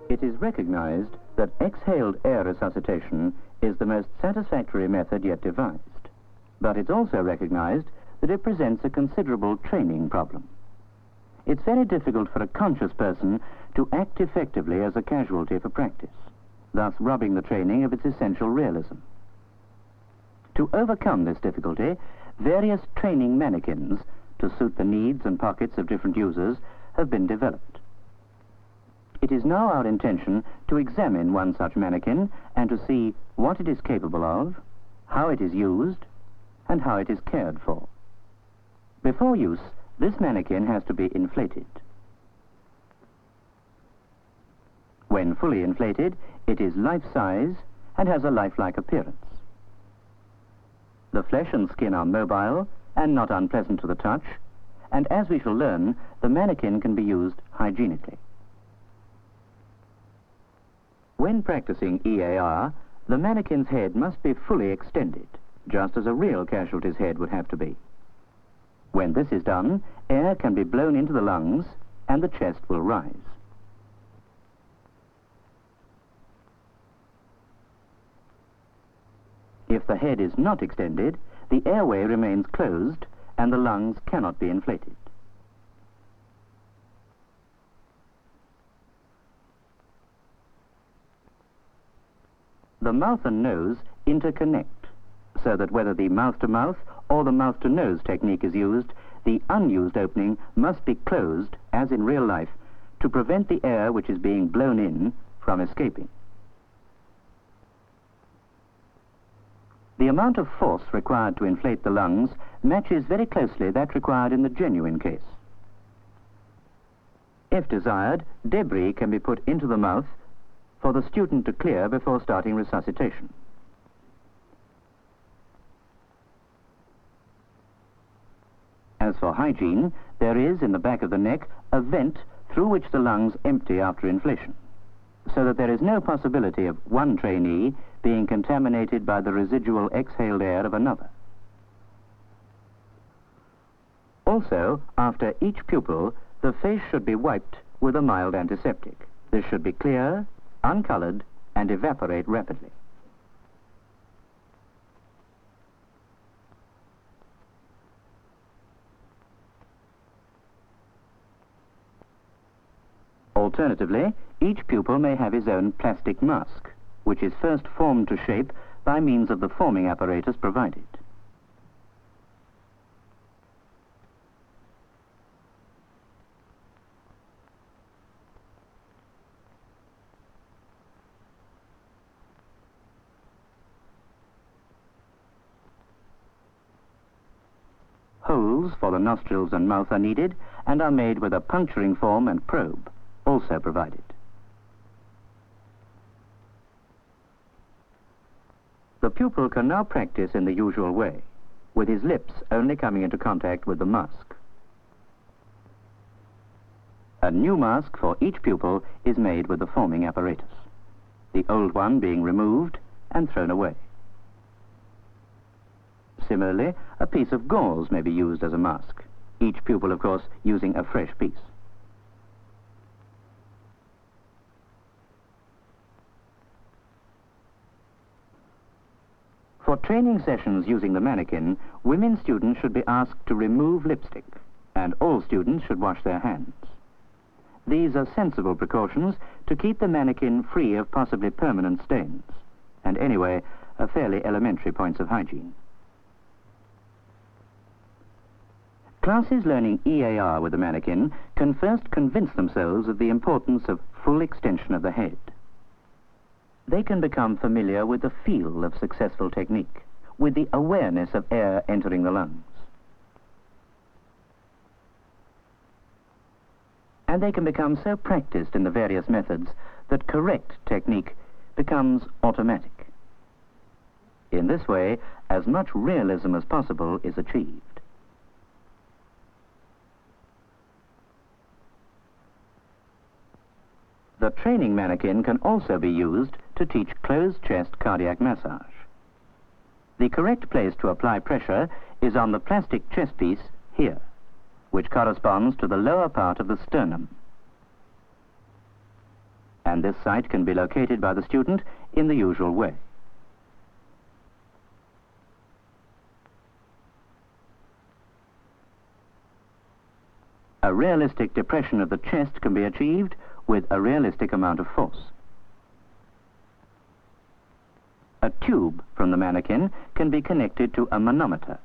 It is recognized that exhaled air resuscitation is the most satisfactory method yet devised, but it's also recognized that it presents a considerable training problem. It's very difficult for a conscious person to act effectively as a casualty for practice, thus robbing the training of its essential realism. To overcome this difficulty, various training mannequins to suit the needs and pockets of different users have been developed. It is now our intention to examine one such mannequin and to see what it is capable of, how it is used, and how it is cared for. Before use, this mannequin has to be inflated. When fully inflated, it is life-size and has a lifelike appearance. The flesh and skin are mobile and not unpleasant to the touch, and as we shall learn, the mannequin can be used hygienically. When practicing EAR, the mannequin's head must be fully extended, just as a real casualty's head would have to be. When this is done, air can be blown into the lungs and the chest will rise. If the head is not extended, the airway remains closed and the lungs cannot be inflated. The mouth and nose interconnect, so that whether the mouth-to-mouth or the mouth-to-nose technique is used, the unused opening must be closed, as in real life, to prevent the air which is being blown in from escaping. The amount of force required to inflate the lungs matches very closely that required in the genuine case. If desired, debris can be put into the mouth for the student to clear before starting resuscitation. As for hygiene, there is in the back of the neck a vent through which the lungs empty after inflation, so that there is no possibility of one trainee being contaminated by the residual exhaled air of another. Also, after each pupil, the face should be wiped with a mild antiseptic. This should be clear, uncolored, and evaporate rapidly. Alternatively, each pupil may have his own plastic mask, which is first formed to shape by means of the forming apparatus provided. Holes for the nostrils and mouth are needed and are made with a puncturing form and probe, also provided. The pupil can now practice in the usual way, with his lips only coming into contact with the mask. A new mask for each pupil is made with the forming apparatus, the old one being removed and thrown away. Similarly, a piece of gauze may be used as a mask, each pupil, of course, using a fresh piece. For training sessions using the mannequin, women students should be asked to remove lipstick, and all students should wash their hands. These are sensible precautions to keep the mannequin free of possibly permanent stains, and anyway, are fairly elementary points of hygiene. Classes learning EAR with the mannequin can first convince themselves of the importance of full extension of the head. They can become familiar with the feel of successful technique, with the awareness of air entering the lungs. and they can become so practiced in the various methods that correct technique becomes automatic. In this way, as much realism as possible is achieved. The training manikin can also be used to teach closed chest cardiac massage. The correct place to apply pressure is on the plastic chest piece here, which corresponds to the lower part of the sternum. And this site can be located by the student in the usual way. A realistic depression of the chest can be achieved with a realistic amount of force. A tube from the manikin can be connected to a manometer,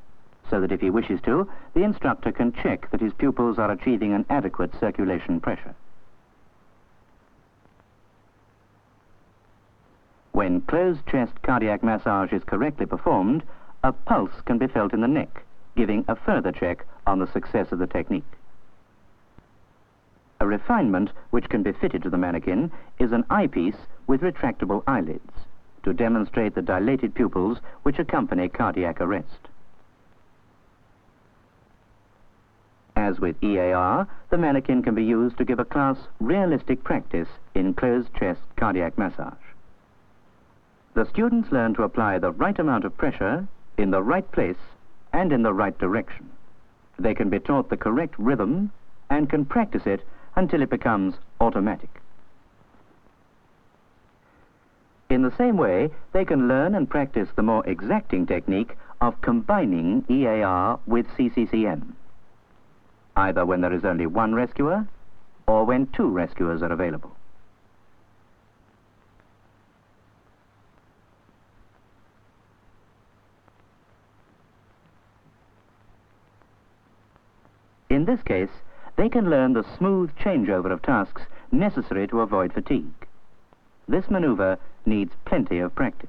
so that if he wishes to, the instructor can check that his pupils are achieving an adequate circulation pressure. When closed chest cardiac massage is correctly performed, a pulse can be felt in the neck, giving a further check on the success of the technique. A refinement which can be fitted to the manikin is an eyepiece with retractable eyelids to demonstrate the dilated pupils which accompany cardiac arrest. As with EAR, the manikin can be used to give a class realistic practice in closed chest cardiac massage. The students learn to apply the right amount of pressure in the right place and in the right direction. They can be taught the correct rhythm and can practice it until it becomes automatic. In the same way, they can learn and practice the more exacting technique of combining EAR with CCCN, either when there is only one rescuer or when two rescuers are available. In this case, they can learn the smooth changeover of tasks necessary to avoid fatigue. This maneuver needs plenty of practice.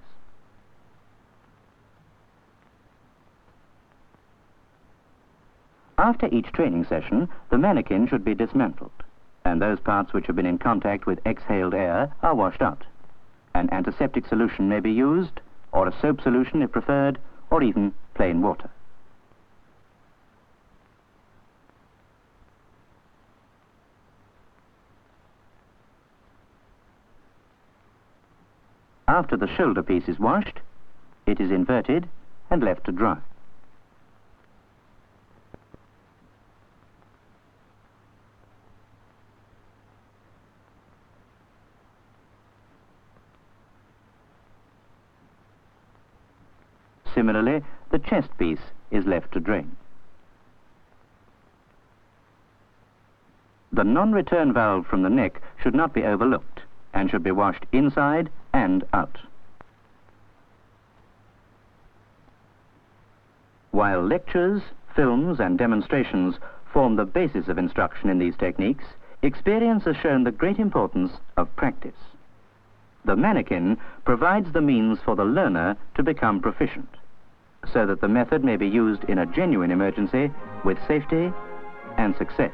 After each training session, the manikin should be dismantled, and those parts which have been in contact with exhaled air are washed out. An antiseptic solution may be used, or a soap solution if preferred, or even plain water. After the shoulder piece is washed, it is inverted and left to dry. Similarly, the chest piece is left to drain. The non-return valve from the neck should not be overlooked and should be washed inside and out. While lectures, films and demonstrations form the basis of instruction in these techniques, experience has shown the great importance of practice. The manikin provides the means for the learner to become proficient, so that the method may be used in a genuine emergency with safety and success.